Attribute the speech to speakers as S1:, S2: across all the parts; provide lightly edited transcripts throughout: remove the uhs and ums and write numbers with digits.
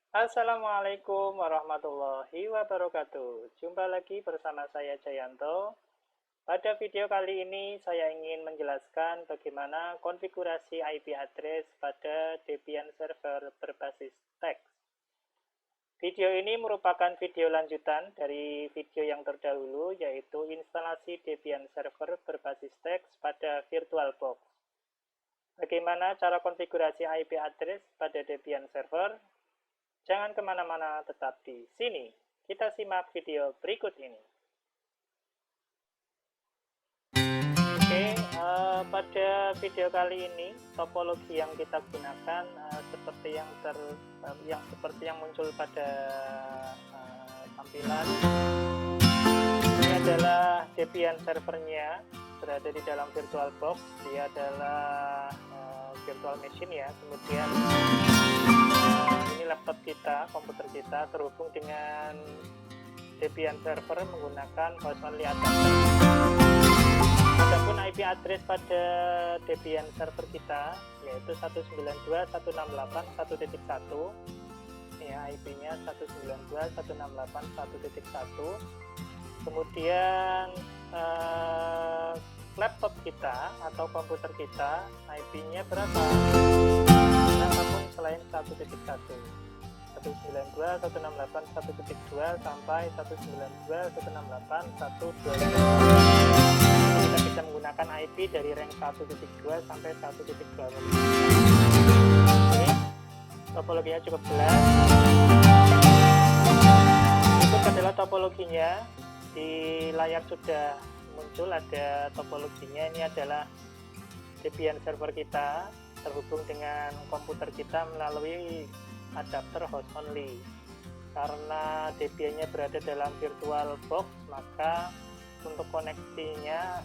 S1: Assalamualaikum warahmatullahi wabarakatuh. Jumpa lagi bersama saya Jayanto. Pada video kali ini saya ingin menjelaskan bagaimana konfigurasi IP address pada Debian server berbasis teks. Video ini merupakan video lanjutan dari video yang terdahulu, yaitu instalasi Debian server berbasis teks pada VirtualBox. Bagaimana cara konfigurasi IP address pada Debian server? Jangan kemana-mana, tetap di sini. Kita simak video berikut ini. Oke, pada video kali ini topologi yang kita gunakan seperti yang muncul pada tampilan. Ini adalah Debian servernya, berada di dalam VirtualBox. Dia adalah virtual machine ya. Kemudian ini laptop kita, komputer kita terhubung dengan Debian server menggunakan host only adapter. Adapun IP address pada Debian server kita yaitu 192.168.1.1. Ya, IP-nya 192.168.1.1. Kemudian laptop kita atau komputer kita IP-nya berapa? Berapapun selain 1.1, 192.168.1.2 sampai 192.168.1.2. Kita bisa menggunakan IP dari rank 1.2 sampai 1.2. Oke, topologinya cukup jelas. Berikut adalah topologinya. Di layar sudah muncul ada topologinya. Ini adalah Debian server kita terhubung dengan komputer kita melalui adapter host only. Karena Debian-nya berada dalam VirtualBox, maka untuk koneksinya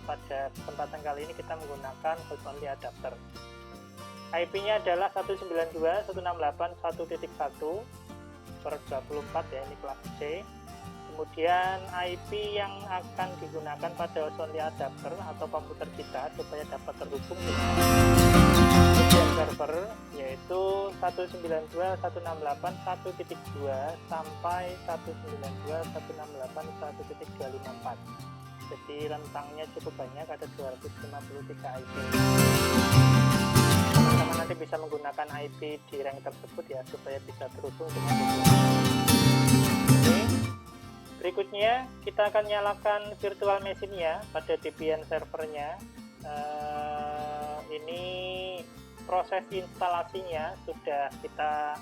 S1: pada kesempatan kali ini kita menggunakan host only adapter. IP-nya adalah 192.168.1.1/24 ya, ini kelas C. Kemudian IP yang akan digunakan pada host only adapter atau komputer kita supaya dapat terhubung dengan Debian server yaitu 192.168.1.2 sampai 192.168.1.254. Jadi rentangnya cukup banyak, ada 253 IP. Teman-teman nanti bisa menggunakan IP di rank tersebut ya supaya bisa terhubung dengan Debian. Berikutnya kita akan nyalakan virtual machine-nya pada Debian servernya. Ini proses instalasinya sudah kita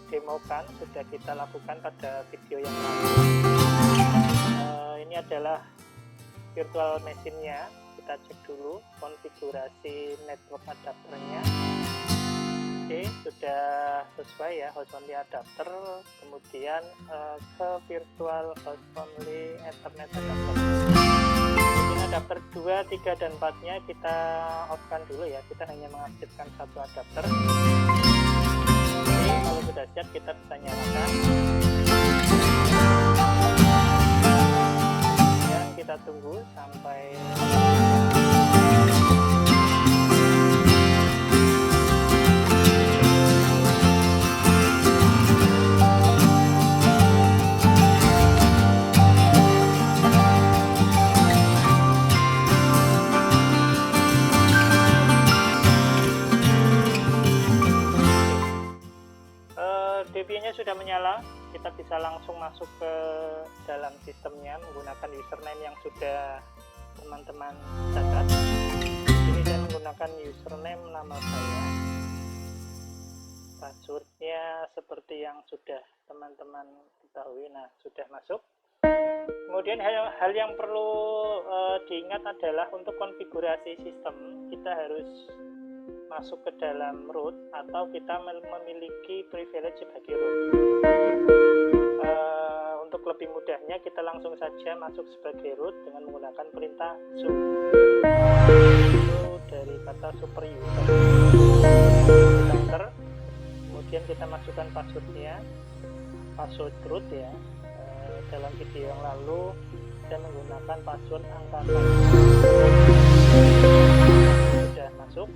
S1: demokan, sudah kita lakukan pada video yang lalu. Ini adalah virtual machine-nya. Kita cek dulu konfigurasi network adapternya. Oke, sudah sesuai ya, host only adapter, kemudian ke virtual host only ethernet adapter. Kemudian adapter 2, 3, dan 4 nya kita off-kan dulu ya, kita hanya mengaktifkan satu adapter. Oke, kalau sudah siap kita bisa nyalakan. Dan kita tunggu sampai Debian-nya sudah menyala. Kita bisa langsung masuk ke dalam sistemnya menggunakan username yang sudah teman-teman catat. Ini saya menggunakan username nama saya. Passwordnya seperti yang sudah teman-teman ketahui. Nah, sudah masuk. Kemudian hal yang perlu diingat adalah untuk konfigurasi sistem kita harus masuk ke dalam root atau kita memiliki privilege sebagai root. Untuk lebih mudahnya kita langsung saja masuk sebagai root dengan menggunakan perintah su. Itu dari kata super user. Kita enter, kemudian kita masukkan passwordnya, password root ya. Dalam video yang lalu saya menggunakan password angka 1. Sudah masuk masuk.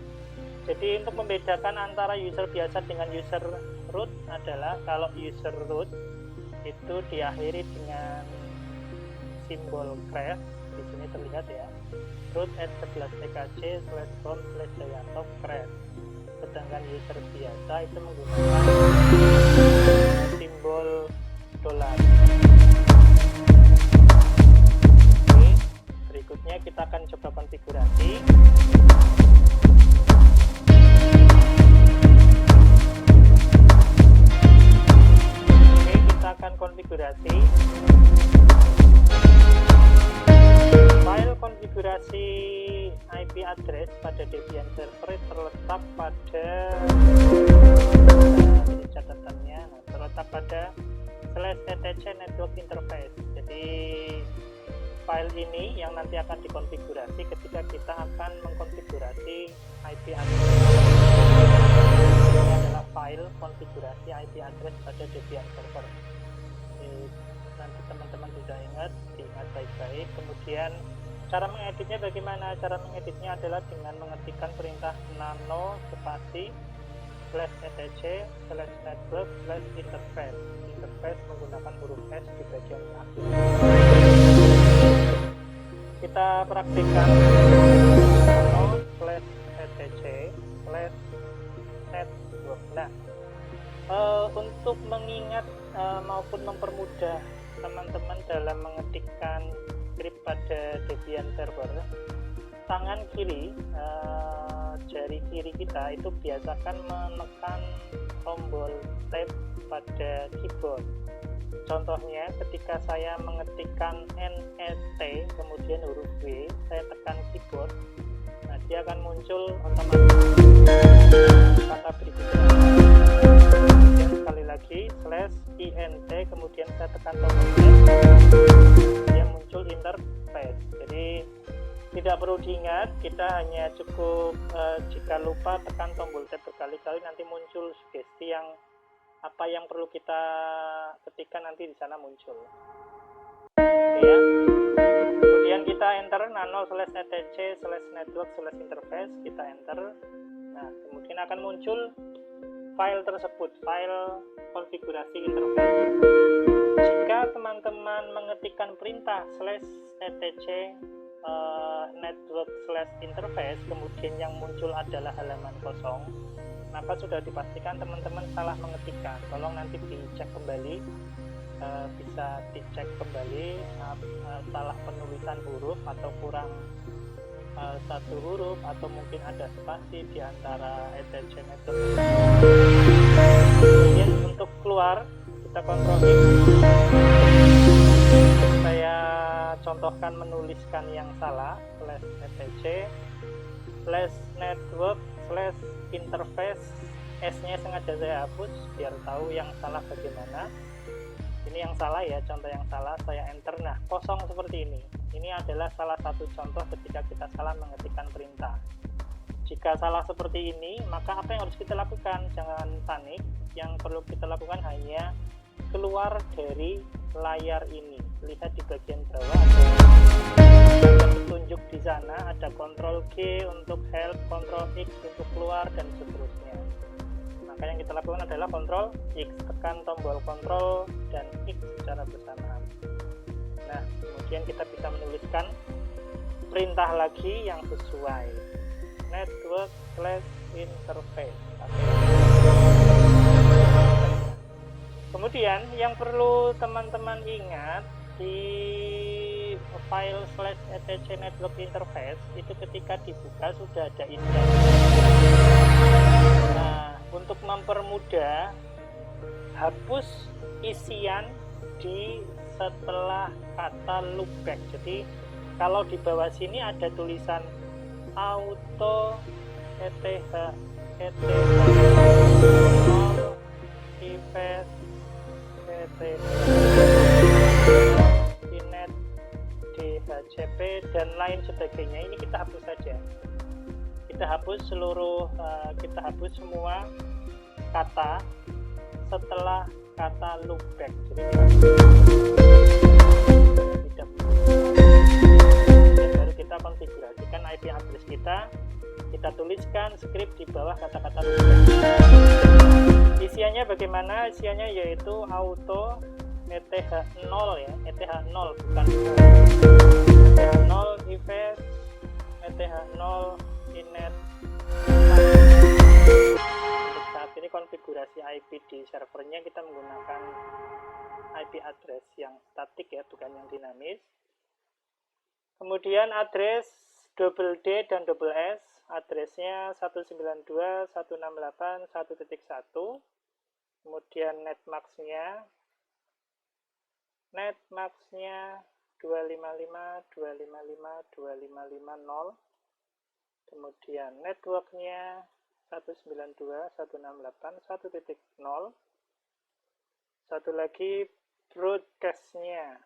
S1: Jadi untuk membedakan antara user biasa dengan user root adalah kalau user root itu diakhiri dengan simbol crash, di sini terlihat ya, root at 11tkc/com/jayanto crash. Sedangkan user biasa itu menggunakan simbol dolar. Oke, berikutnya kita akan coba konfigurasi. Oke, kita akan konfigurasi. File konfigurasi IP address pada Debian server terletak pada ini catatannya, terletak pada /etc network interface. Jadi file ini yang nanti akan dikonfigurasi ketika kita akan mengkonfigurasi IP address. Ini adalah file konfigurasi IP address pada Debian server. Nanti teman-teman sudah diingat baik-baik. Kemudian cara mengeditnya bagaimana? Cara mengeditnya adalah dengan mengetikkan perintah nano spasi /etc/network/interface. Interface menggunakan huruf S di bagian akhir. Kita praktikkan nano/etc/network. Nah, untuk mengingat maupun mempermudah teman-teman dalam mengetikkan script pada Debian server, tangan kiri, jari kiri kita itu biasakan menekan tombol tab pada keyboard. Contohnya ketika saya mengetikkan NET kemudian huruf W, saya tekan keyboard, nah dia akan muncul otomatis kata berikutnya. Kemudian sekali lagi /int kemudian saya tekan tombol tab, dia muncul interface. Jadi tidak perlu diingat, kita hanya cukup jika lupa tekan tombol tab berkali-kali, nanti muncul sugesti yang apa yang perlu kita ketikkan nanti di sana muncul. Oke ya. Kemudian kita enter nano/etc/network/interface, kita enter. Nah, kemudian akan muncul file tersebut, file konfigurasi interface. Jika teman-teman mengetikkan perintah /etc network/interface kemudian yang muncul adalah halaman kosong, maka sudah dipastikan teman-teman salah mengetikkan. Tolong nanti dicek kembali, bisa dicek kembali salah penulisan huruf atau kurang satu huruf atau mungkin ada spasi di antara etc network. Kemudian untuk keluar kita kontrol X. Saya contohkan menuliskan yang salah, /etc /network/interface, S-nya sengaja saya hapus biar tahu yang salah bagaimana. Ini yang salah ya, contoh yang salah, saya enter. Nah, kosong seperti ini. Ini adalah salah satu contoh ketika kita salah mengetikkan perintah. Jika salah seperti ini, maka apa yang harus kita lakukan? Jangan panik. Yang perlu kita lakukan hanya keluar dari layar ini. Lihat di bagian bawah ada petunjuk di sana, ada Ctrl G untuk help, Ctrl X untuk keluar dan seterusnya. Maka yang kita lakukan adalah Ctrl X, tekan tombol Ctrl dan X secara bersamaan. Nah, kemudian kita bisa menuliskan perintah lagi yang sesuai, network/interface. Kemudian yang perlu teman-teman ingat, di file /etc network interface itu ketika dibuka sudah ada index. Nah, untuk mempermudah, hapus isian di setelah kata loopback. Jadi kalau di bawah sini ada tulisan auto eth inet dhcp dan lain sebagainya, ini kita hapus saja. Kita hapus seluruh, kita hapus semua kata setelah kata loopback. Jadi tidak, dan baru kita konfigurasikan IP address kita tuliskan rahasianya yaitu auto ETH0 ya, ETH0 bukan 0 EVES ETH0 inet. Untuk saat ini konfigurasi IP di servernya kita menggunakan IP address yang statik ya, bukan yang dinamis. Kemudian address double D dan double S, addressnya 192.168.1.1. Kemudian netmasknya 255.255.255.255.0. Kemudian networknya 192.168.1.0. Satu lagi broadcastnya,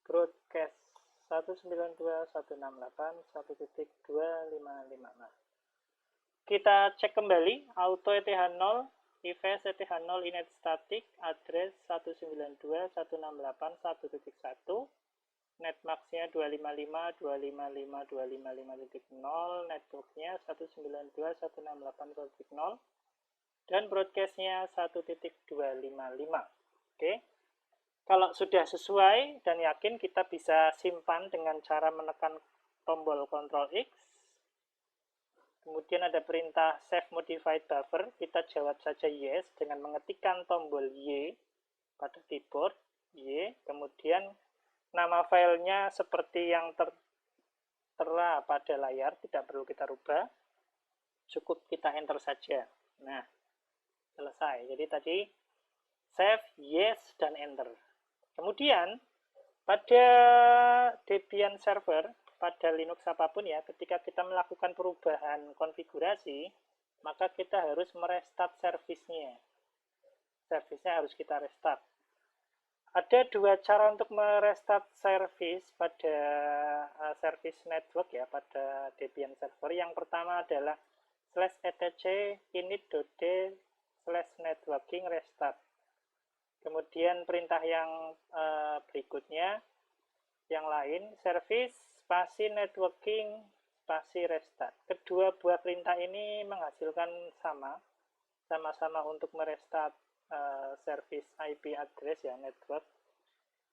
S1: broadcast 192.168.1.255. Kita cek kembali auto ETH0 EVES ETH0 inet static address 192.168.1.1. netmasknya 255.255.255.0, networknya 192.168.1.0, dan broadcastnya 1.255. Oke, kalau sudah sesuai dan yakin, kita bisa simpan dengan cara menekan tombol Ctrl X. Kemudian ada perintah save modified buffer, kita jawab saja yes dengan mengetikkan tombol Y pada keyboard, Y, kemudian nama filenya seperti yang tertera pada layar, tidak perlu kita rubah, cukup kita enter saja. Nah, selesai. Jadi tadi save, yes, dan enter. Kemudian pada Debian server, pada Linux apapun ya, ketika kita melakukan perubahan konfigurasi, maka kita harus merestart servisnya. Servisnya harus kita restart. Ada dua cara untuk merestart service pada service network ya, pada Debian server. Yang pertama adalah /etc init.d/networking restart. Kemudian perintah yang berikutnya, yang lain, service spasi networking spasi restart. Kedua buah perintah ini menghasilkan sama-sama untuk merestart service IP address ya, network.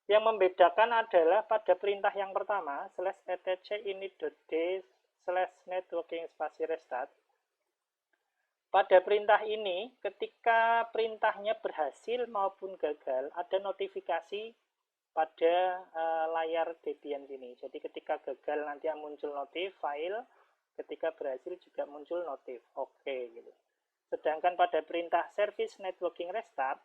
S1: Yang membedakan adalah pada perintah yang pertama /etc init.d/networking spasi restart. Pada perintah ini, ketika perintahnya berhasil maupun gagal, ada notifikasi pada layar Debian sini. Jadi ketika gagal nanti muncul notif file, ketika berhasil juga muncul notif. Oke, gitu. Sedangkan pada perintah service networking restart,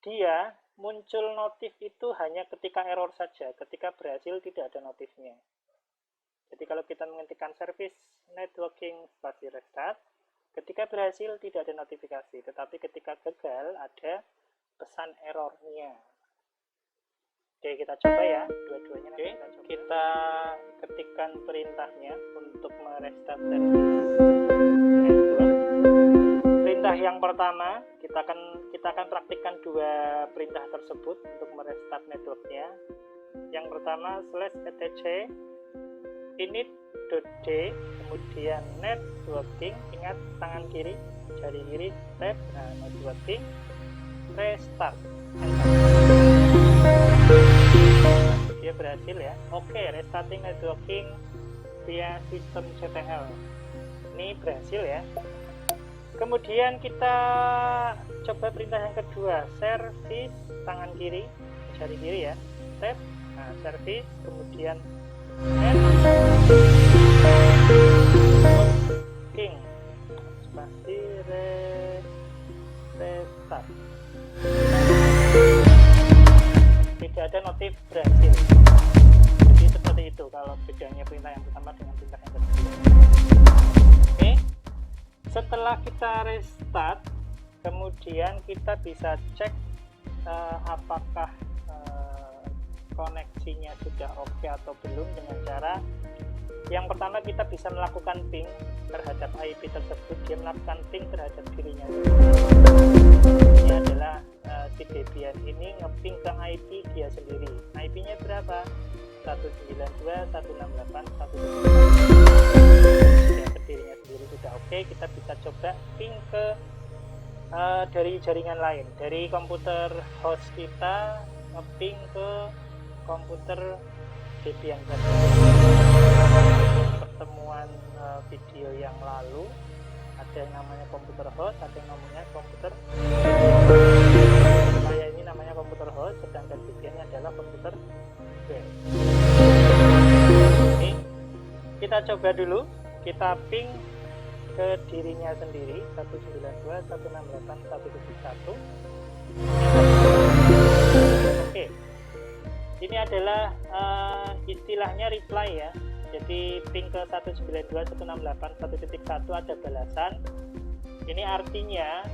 S1: dia muncul notif itu hanya ketika error saja, ketika berhasil tidak ada notifnya. Jadi kalau kita mengetikkan service networking spasi restart, ketika berhasil tidak ada notifikasi, tetapi ketika gagal ada pesan errornya. Oke, kita coba ya dua-duanya. Oke, kita ketikkan perintahnya untuk merestart service network. Perintah yang pertama, kita akan praktikkan dua perintah tersebut untuk merestart networknya. Yang pertama /etc init.d, kemudian networking, ingat tangan kiri, jari kiri, tab, nah networking, restart. Dia berhasil ya. Oke, restarting networking via sistem CTL. Ini berhasil ya. Kemudian kita coba perintah yang kedua, service tangan kiri, jari kiri ya, tab, nah service, kemudian networking spasi restart. Tidak ada notif berhasil. Jadi seperti itu kalau bedanya perintah yang pertama dengan perintah yang kedua. Oke, setelah kita restart, kemudian kita bisa cek apakah koneksinya sudah oke atau belum dengan cara yang pertama kita bisa melakukan ping terhadap IP tersebut. Dia melakukan ping terhadap dirinya. Ini adalah si Debian ini ngeping ke IP dia sendiri. IP-nya berapa? 192.168.1.1. Sudah ke dirinya sendiri sudah oke. Kita bisa coba ping ke IP-nya yang pertama dengan perintah yang kedua. Oke, kita coba ya dua-duanya. Oke, kita coba. Oke, setelah kita dari jaringan lain, dari komputer host kita nge-ping ke komputer Debian server. Pertemuan video yang lalu ada yang namanya komputer host, ada yang namanya komputer. Saya ini namanya komputer host, sedangkan Debian adalah komputer web. Oke, kita coba dulu, kita ping ke dirinya sendiri 192.168.1.1. Oke, ini adalah istilahnya reply ya. Jadi ping ke 192.168.1.1 ada balasan. Ini artinya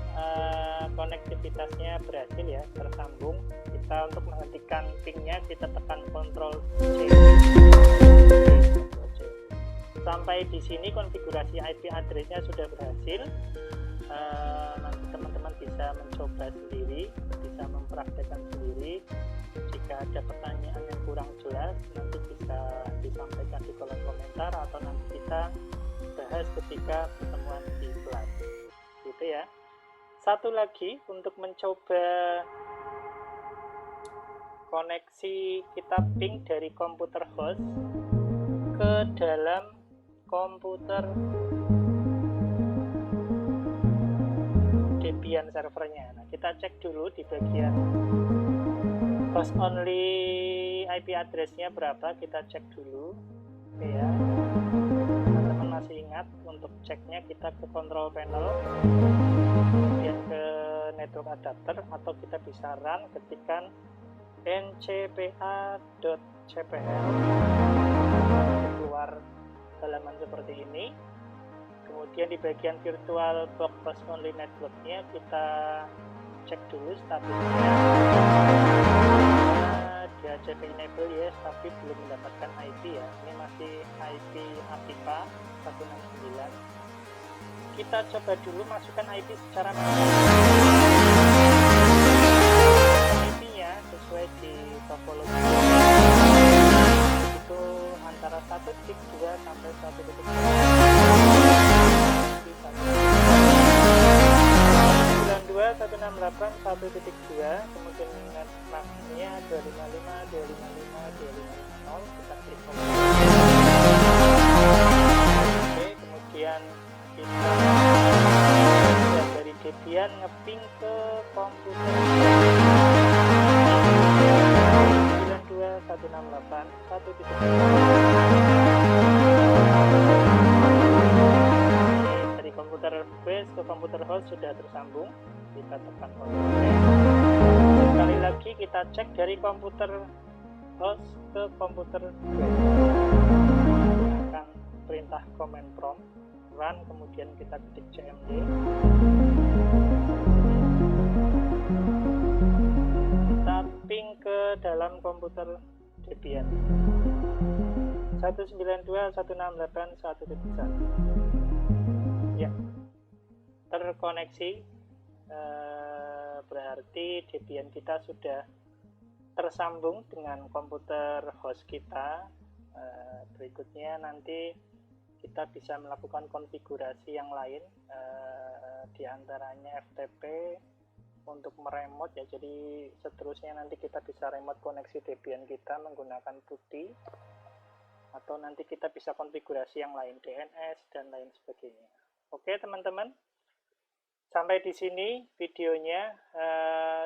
S1: konektivitasnya berhasil ya, tersambung. Kita untuk menghentikan pingnya kita tekan Ctrl C. Sampai di sini konfigurasi IP address-nya sudah berhasil. Nanti teman-teman bisa mencoba sendiri, bisa mempraktekkan sendiri. Jika ada pertanyaan yang kurang jelas, nanti bisa disampaikan di kolom komentar atau nanti kita bahas ketika pertemuan di kelas. Gitu ya. Satu lagi untuk mencoba koneksi kita ping dari komputer host ke dalam komputer Debian servernya. Nah, kita cek dulu di bagian host only IP address-nya berapa, kita cek dulu. Oke ya. Teman-teman masih ingat untuk ceknya kita ke control panel, kemudian ke network adapter, atau kita bisa run ketikkan ncpa.cpl, keluar halaman seperti ini. Kemudian di bagian virtual box host only networknya kita cek dulu statusnya. Dia CP enable yes, tapi belum mendapatkan IP ya. Ini masih IP Atipa 169. Kita coba dulu masukkan IP secara manual. IP-nya sesuai di topologi itu antara 1.2 sampai 1.168.1.2, kemudian netmarknya 255.255.250. Kita klik OK. Oke, kemudian kita dari Debian ngeping ke komputer 192.168.1.2. Dari komputer base ke komputer host sudah tersambung. Kita tekan Ctrl C. Sekali lagi kita cek dari komputer host ke komputer base. Gunakan perintah command prompt run, kemudian kita ketik cmd. Kita ping ke dalam komputer Debian 192.168.1.1. ya, terkoneksi. Berarti Debian kita sudah tersambung dengan komputer host kita. Berikutnya nanti kita bisa melakukan konfigurasi yang lain, diantaranya FTP untuk meremote ya. Jadi seterusnya nanti kita bisa remote koneksi Debian kita menggunakan PuTTY, atau nanti kita bisa konfigurasi yang lain, DNS dan lain sebagainya. Oke teman-teman, sampai di sini videonya.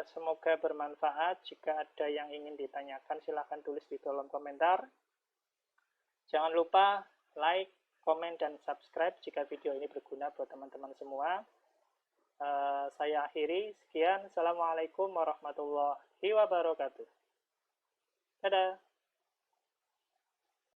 S1: Semoga bermanfaat. Jika ada yang ingin ditanyakan silahkan tulis di kolom komentar. Jangan lupa like, komen, dan subscribe jika video ini berguna buat teman-teman semua. Saya akhiri, sekian. Assalamualaikum warahmatullahi wabarakatuh. Dadah.